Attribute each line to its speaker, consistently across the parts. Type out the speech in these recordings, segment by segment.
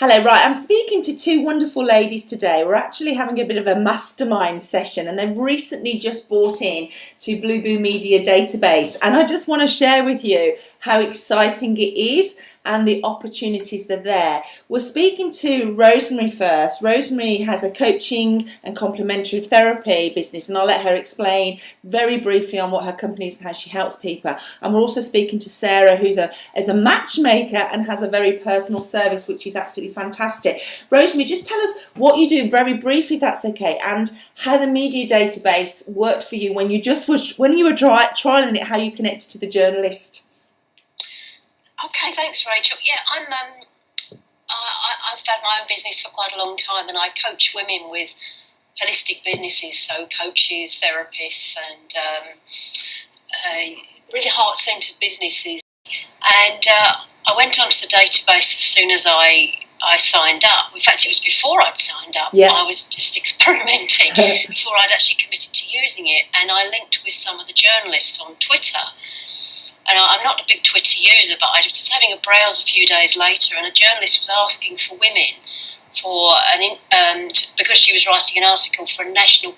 Speaker 1: Hello, right, I'm speaking to two wonderful ladies today. We're actually having a bit of a mastermind session and they've recently just bought in to Blueboo Media Database, and I just want to share with you how exciting it is and the opportunities that are there. We're speaking to Rosemary first. Rosemary has a coaching and complementary therapy business, and I'll let her explain very briefly on what her company is and how she helps people. And we're also speaking to Sarah, who's a matchmaker and has a very personal service, which is absolutely fantastic. Rosemary, just tell us what you do very briefly, if that's okay, and how the media database worked for you when you were trialing it, how you connected to the journalist.
Speaker 2: Okay, thanks, Rachel. Yeah, I've had my own business for quite a long time, and I coach women with holistic businesses, so coaches, therapists, and really heart-centered businesses. And I went onto the database as soon as I signed up. In fact, it was before I'd signed up.
Speaker 1: Yeah.
Speaker 2: I was just experimenting before I'd actually committed to using it, and I linked with some of the journalists on Twitter. And I'm not a big Twitter user, but I was just having a browse a few days later, and a journalist was asking for women because she was writing an article for a national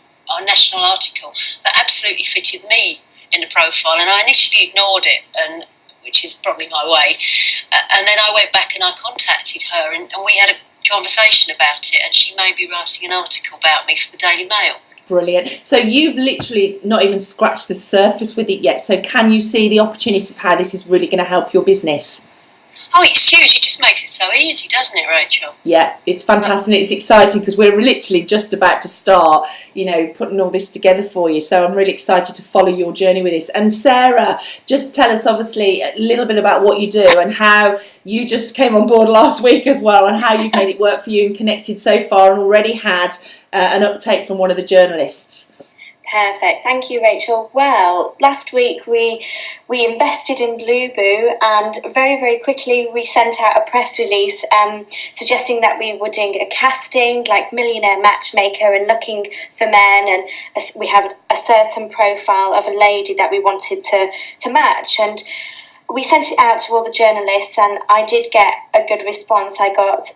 Speaker 2: article that absolutely fitted me in the profile, and I initially ignored it, which is probably my way. And then I went back and I contacted her, and we had a conversation about it, and she may be writing an article about me for the Daily Mail.
Speaker 1: Brilliant. So you've literally not even scratched the surface with it yet. So can you see the opportunities of how this is really going to help your business?
Speaker 2: Oh, it's huge. It just makes it so easy, doesn't it, Rachel?
Speaker 1: Yeah, it's fantastic. It's exciting because we're literally just about to start, putting all this together for you. So I'm really excited to follow your journey with this. And Sarah, just tell us obviously a little bit about what you do and how you just came on board last week as well, and how you've made it work for you and connected so far and already had an uptake from one of the journalists.
Speaker 3: Perfect. Thank you, Rachel. Well, last week we invested in Blueboo, and very, very quickly we sent out a press release suggesting that we were doing a casting like Millionaire Matchmaker and looking for men, and we have a certain profile of a lady that we wanted to match, and we sent it out to all the journalists, and I did get a good response. I got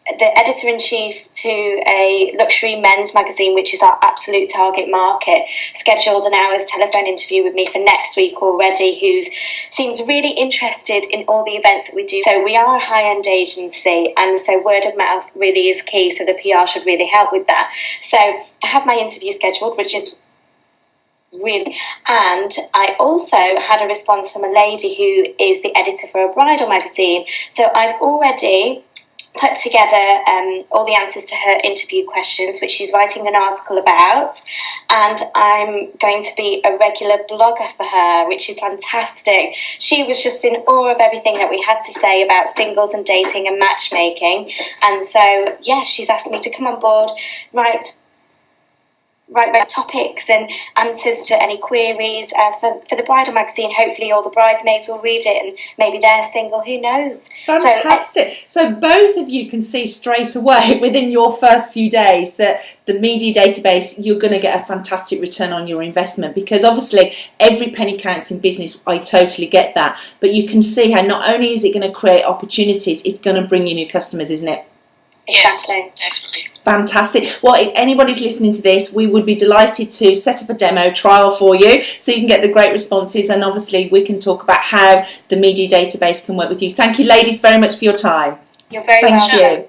Speaker 3: the editor-in-chief to a luxury men's magazine, which is our absolute target market, scheduled an hour's telephone interview with me for next week already, who seems really interested in all the events that we do. So we are a high-end agency, and so word of mouth really is key, so the PR should really help with that. So I have my interview scheduled, which is really, and I also had a response from a lady who is the editor for a bridal magazine. So I've already put together all the answers to her interview questions, which she's writing an article about, and I'm going to be a regular blogger for her, which is fantastic. She was just in awe of everything that we had to say about singles and dating and matchmaking, and so yes, she's asked me to come on board, write topics and answers to any queries for the bridal magazine. Hopefully all the bridesmaids will read it and maybe they're single, who knows.
Speaker 1: Fantastic. So both of you can see straight away within your first few days that the media database, you're going to get a fantastic return on your investment, because obviously every penny counts in business. I totally get that, but you can see how not only is it going to create opportunities, it's going to bring you new customers, isn't it?
Speaker 3: Exactly.
Speaker 2: Yeah, definitely.
Speaker 1: Fantastic. Well, if anybody's listening to this, we would be delighted to set up a demo trial for you so you can get the great responses, and obviously we can talk about how the media database can work with you. Thank you, ladies, very much for your time.
Speaker 3: You're very
Speaker 1: welcome.
Speaker 3: Thank you.